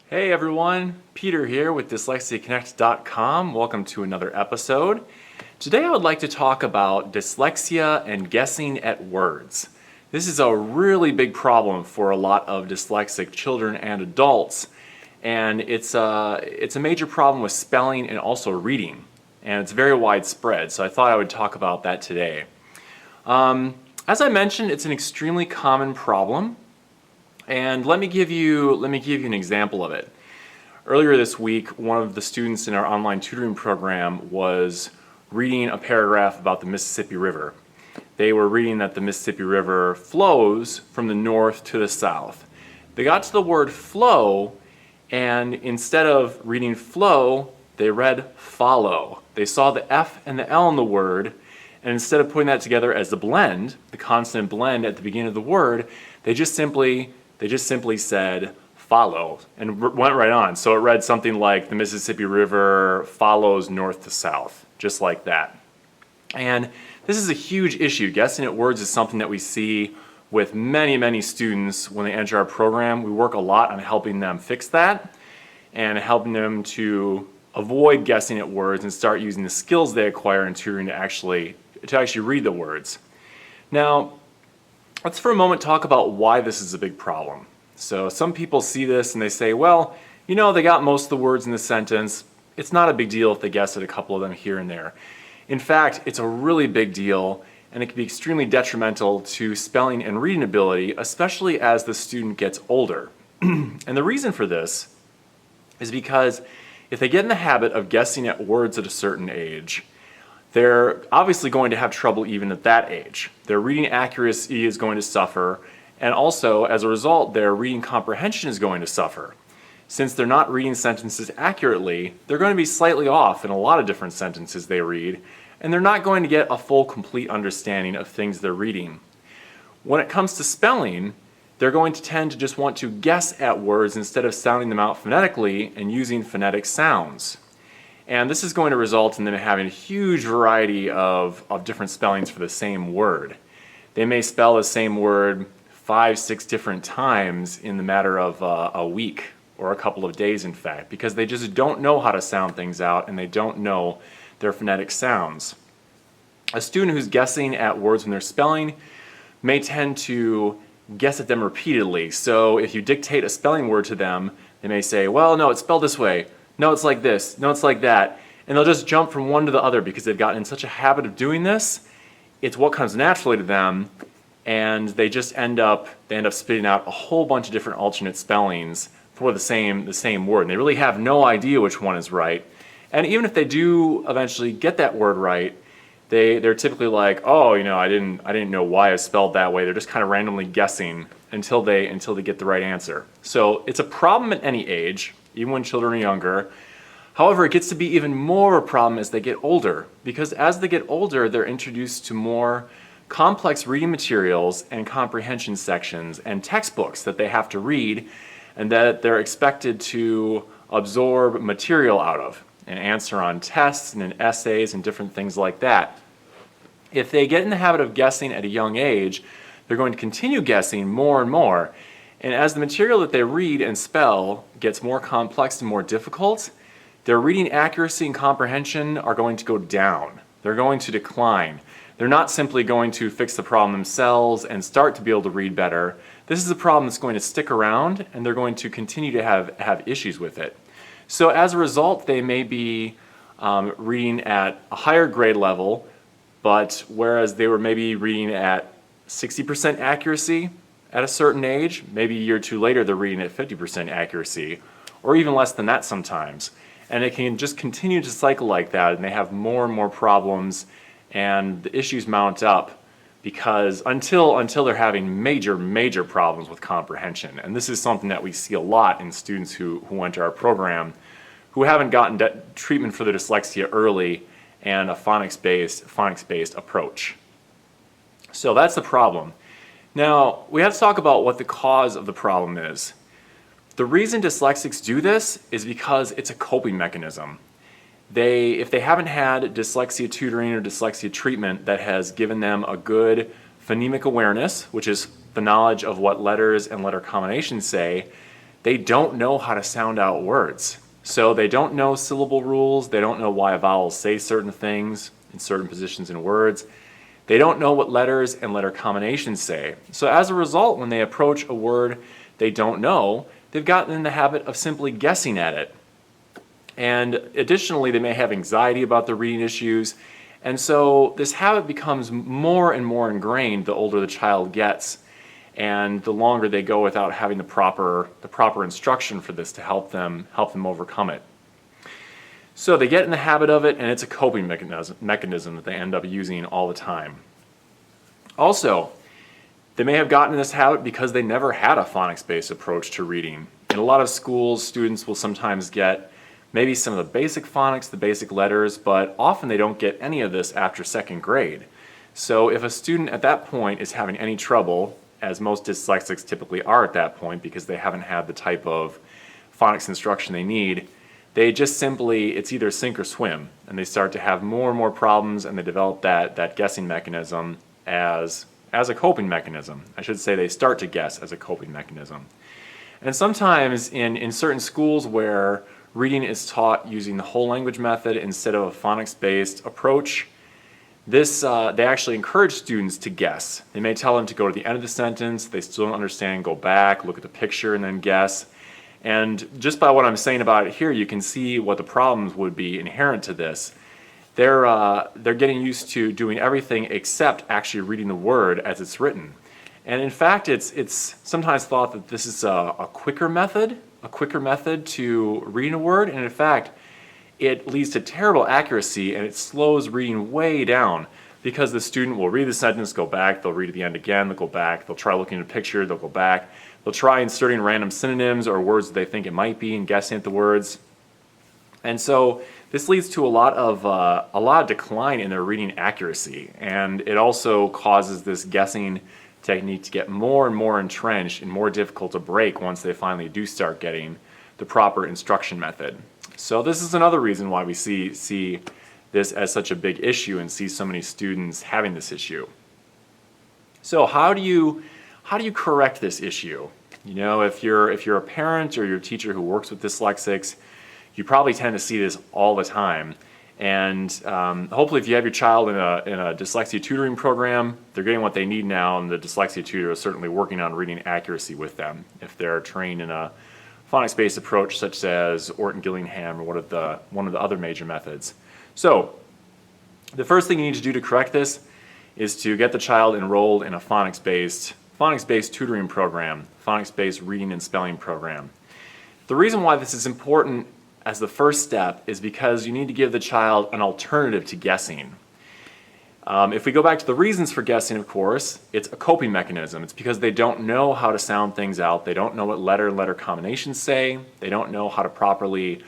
Hey everyone, Peter here with dyslexiaconnect.com. Welcome to another episode. Today I would like to talk about dyslexia and guessing at words. This is a really big problem for a lot of dyslexic children and adults, and it's a major problem with spelling and also reading, and it's very widespread, so I thought I would talk about that today. As I mentioned, it's an extremely common problem. And let me give you an example of it. Earlier this week, one of the students in our online tutoring program was reading a paragraph about the Mississippi River. They were reading that the Mississippi River flows from the north to the south. They got to the word flow, and instead of reading flow, they read follow. They saw the F and the L in the word, and instead of putting that together as the blend, the consonant blend at the beginning of the word, they just simply said follow and went right on. So it read something like the Mississippi River follows north to south, just like that. And this is a huge issue. Guessing at words is something that we see with many students when they enter our program. We work a lot on helping them fix that and helping them to avoid guessing at words and start using the skills they acquire in tutoring to actually read the words. Now, let's for a moment talk about why this is a big problem. So some people see this and they say, well, you know, they got most of the words in the sentence. It's not a big deal if they guess at a couple of them here and there. In fact, it's a really big deal, and it can be extremely detrimental to spelling and reading ability, especially as the student gets older. And the reason for this is because if they get in the habit of guessing at words at a certain age, they're obviously going to have trouble even at that age. Their reading accuracy is going to suffer, and also, as a result, their reading comprehension is going to suffer. Since they're not reading sentences accurately, they're going to be slightly off in a lot of different sentences they read, and they're not going to get a full, complete understanding of things they're reading. When it comes to spelling, they're going to tend to just want to guess at words instead of sounding them out phonetically and using phonetic sounds. And this is going to result in them having a huge variety of different spellings for the same word. They may spell the same word 5-6 different times in the matter of a week or a couple of days, in fact, because they just don't know how to sound things out and they don't know their phonetic sounds. A student who's guessing at words when they're spelling may tend to guess at them repeatedly. So if you dictate a spelling word to them, they may say, well, no, it's spelled this way. No, it's like this. No, it's like that. And they'll just jump from one to the other because they've gotten in such a habit of doing this. It's what comes naturally to them, and they just end up spitting out a whole bunch of different alternate spellings for the same word. And they really have no idea which one is right. And even if they do eventually get that word right, they're typically like, oh, you know, I didn't know why it's spelled that way. They're just kind of randomly guessing until they get the right answer. So it's a problem at any age, even when children are younger. However, it gets to be even more of a problem as they get older, because as they get older, they're introduced to more complex reading materials and comprehension sections and textbooks that they have to read and that they're expected to absorb material out of and answer on tests and in essays and different things like that. If they get in the habit of guessing at a young age, they're going to continue guessing more and more. And as the material that they read and spell gets more complex and more difficult, their reading accuracy and comprehension are going to go down. They're going to decline. They're not simply going to fix the problem themselves and start to be able to read better. This is a problem that's going to stick around, and they're going to continue to have issues with it. So as a result, they may be reading at a higher grade level, but whereas they were maybe reading at 60% accuracy at a certain age, maybe a year or two later they're reading at 50% accuracy, or even less than that sometimes. And it can just continue to cycle like that, and they have more and more problems, and the issues mount up because until they're having major problems with comprehension. And this is something that we see a lot in students who enter our program who haven't gotten treatment for their dyslexia early and a phonics-based approach. So that's the problem. Now, we have to talk about what the cause of the problem is. The reason dyslexics do this is because it's a coping mechanism. If they haven't had dyslexia tutoring or dyslexia treatment that has given them a good phonemic awareness, which is the knowledge of what letters and letter combinations say, they don't know how to sound out words. So they don't know syllable rules, they don't know why vowels say certain things in certain positions in words. They don't know what letters and letter combinations say. So as a result, when they approach a word they don't know, they've gotten in the habit of simply guessing at it. And additionally, they may have anxiety about their reading issues. And so this habit becomes more and more ingrained the older the child gets, and the longer they go without having the proper instruction for this to help them overcome it. So they get in the habit of it, and it's a coping mechanism that they end up using all the time. Also, they may have gotten in this habit because they never had a phonics-based approach to reading. In a lot of schools, students will sometimes get maybe some of the basic phonics, the basic letters, but often they don't get any of this after second grade. So if a student at that point is having any trouble, as most dyslexics typically are at that point because they haven't had the type of phonics instruction they need, they just simply, it's either sink or swim, and they start to have more and more problems, and they develop that guessing mechanism as a coping mechanism. I should say they start to guess as a coping mechanism. And sometimes in certain schools where reading is taught using the whole language method instead of a phonics-based approach, they actually encourage students to guess. They may tell them to go to the end of the sentence, they still don't understand, go back, look at the picture, and then guess. And just by what I'm saying about it here, you can see what the problems would be inherent to this. They're getting used to doing everything except actually reading the word as it's written. And in fact, it's sometimes thought that this is a quicker method to reading a word, and in fact, it leads to terrible accuracy and it slows reading way down because the student will read the sentence, go back, they'll read at the end again, they'll go back, they'll try looking at a picture, they'll go back, they'll try inserting random synonyms or words that they think it might be and guessing at the words. And so this leads to a lot of decline in their reading accuracy, and it also causes this guessing technique to get more and more entrenched and more difficult to break once they finally do start getting the proper instruction method. So this is another reason why we see this as such a big issue and see so many students having this issue. So how do you correct this issue? You know, if you're a parent or you're a teacher who works with dyslexics, you probably tend to see this all the time. And hopefully if you have your child in a dyslexia tutoring program, they're getting what they need now, and the dyslexia tutor is certainly working on reading accuracy with them if they're trained in a phonics-based approach such as Orton-Gillingham or one of the other major methods. So the first thing you need to do to correct this is to get the child enrolled in a phonics-based tutoring program, phonics-based reading and spelling program. The reason why this is important as the first step is because you need to give the child an alternative to guessing. If we go back to the reasons for guessing, of course, it's a coping mechanism. It's because they don't know how to sound things out. They don't know what letter and letter combinations say. They don't know how to properly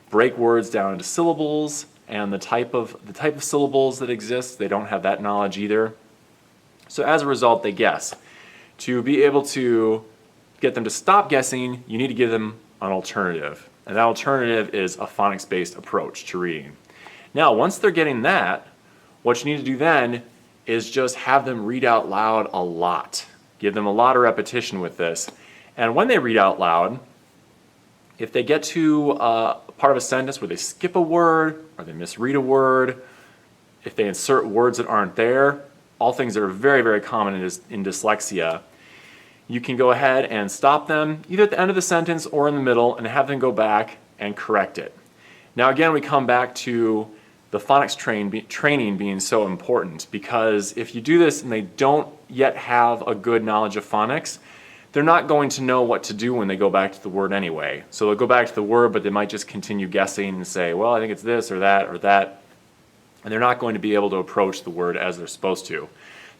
break words down into syllables and the type of syllables that exist. They don't have that knowledge either. So as a result, they guess. To be able to get them to stop guessing, you need to give them an alternative. And that alternative is a phonics-based approach to reading. Now, once they're getting that, what you need to do then is just have them read out loud a lot. Give them a lot of repetition with this. And when they read out loud, if they get to a part of a sentence where they skip a word or they misread a word, if they insert words that aren't there, all things that are very, very common in dyslexia, you can go ahead and stop them either at the end of the sentence or in the middle and have them go back and correct it. Now again, we come back to the phonics training being so important, because if you do this and they don't yet have a good knowledge of phonics, they're not going to know what to do when they go back to the word anyway. So they'll go back to the word, but they might just continue guessing and say, well, I think it's this or that or that, and they're not going to be able to approach the word as they're supposed to.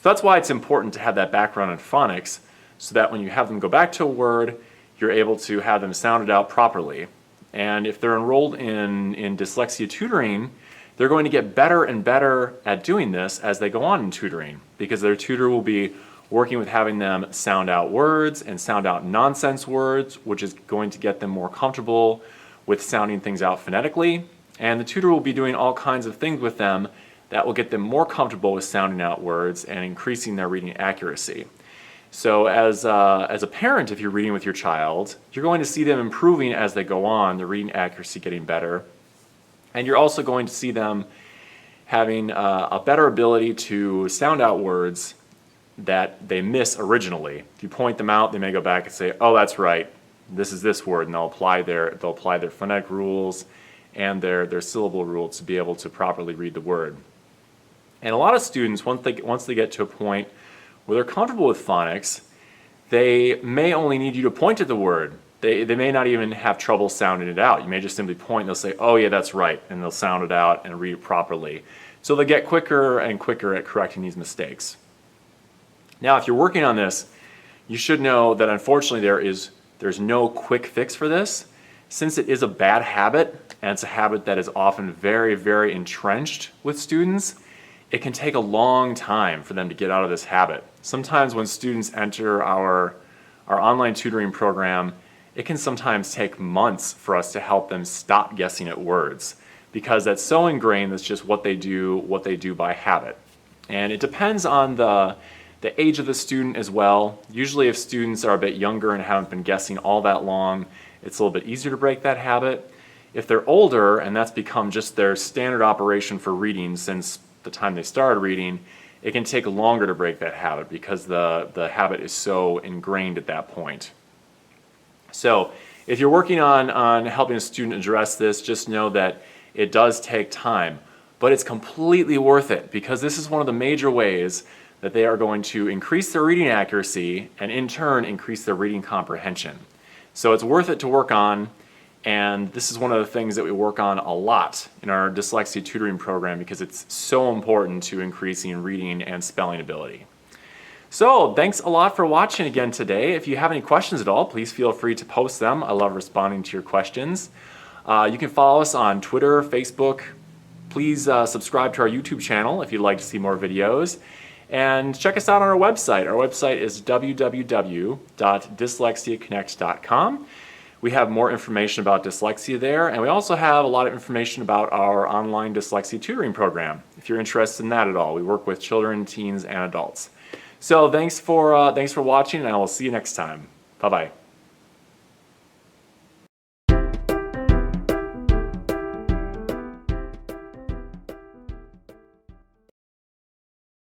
So that's why it's important to have that background in phonics, so that when you have them go back to a word, you're able to have them sound it out properly. And if they're enrolled in dyslexia tutoring, they're going to get better and better at doing this as they go on in tutoring, because their tutor will be working with having them sound out words and sound out nonsense words, which is going to get them more comfortable with sounding things out phonetically. And the tutor will be doing all kinds of things with them that will get them more comfortable with sounding out words and increasing their reading accuracy. So as a parent, if you're reading with your child, you're going to see them improving as they go on, the reading accuracy getting better. And you're also going to see them having a better ability to sound out words that they miss originally. If you point them out, they may go back and say, oh, that's right, this is this word, and they'll apply their phonetic rules and their syllable rules to be able to properly read the word. And a lot of students, once they get to a point where they're comfortable with phonics, they may only need you to point at the word. They may not even have trouble sounding it out. You may just simply point and they'll say, oh yeah, that's right, and they'll sound it out and read it properly. So they get quicker and quicker at correcting these mistakes. Now, if you're working on this, you should know that unfortunately there's no quick fix for this. Since it is a bad habit, and it's a habit that is often very, very entrenched with students, it can take a long time for them to get out of this habit. Sometimes when students enter our online tutoring program, it can sometimes take months for us to help them stop guessing at words, because that's so ingrained, that's just what they do by habit. And it depends on the age of the student as well. Usually if students are a bit younger and haven't been guessing all that long, it's a little bit easier to break that habit. If they're older and that's become just their standard operation for reading since the time they started reading, it can take longer to break that habit because the habit is so ingrained at that point. So if you're working on helping a student address this, just know that it does take time, but it's completely worth it, because this is one of the major ways that they are going to increase their reading accuracy and in turn increase their reading comprehension. So it's worth it to work on, and this is one of the things that we work on a lot in our dyslexia tutoring program because it's so important to increasing reading and spelling ability. So thanks a lot for watching again today. If you have any questions at all, please feel free to post them. I love responding to your questions. You can follow us on Twitter, Facebook. Please subscribe to our YouTube channel if you'd like to see more videos. And check us out on our website. Our website is www.dyslexiaconnect.com. We have more information about dyslexia there, and we also have a lot of information about our online dyslexia tutoring program, if you're interested in that at all. We work with children, teens, and adults. So thanks for watching, and I will see you next time. Bye-bye.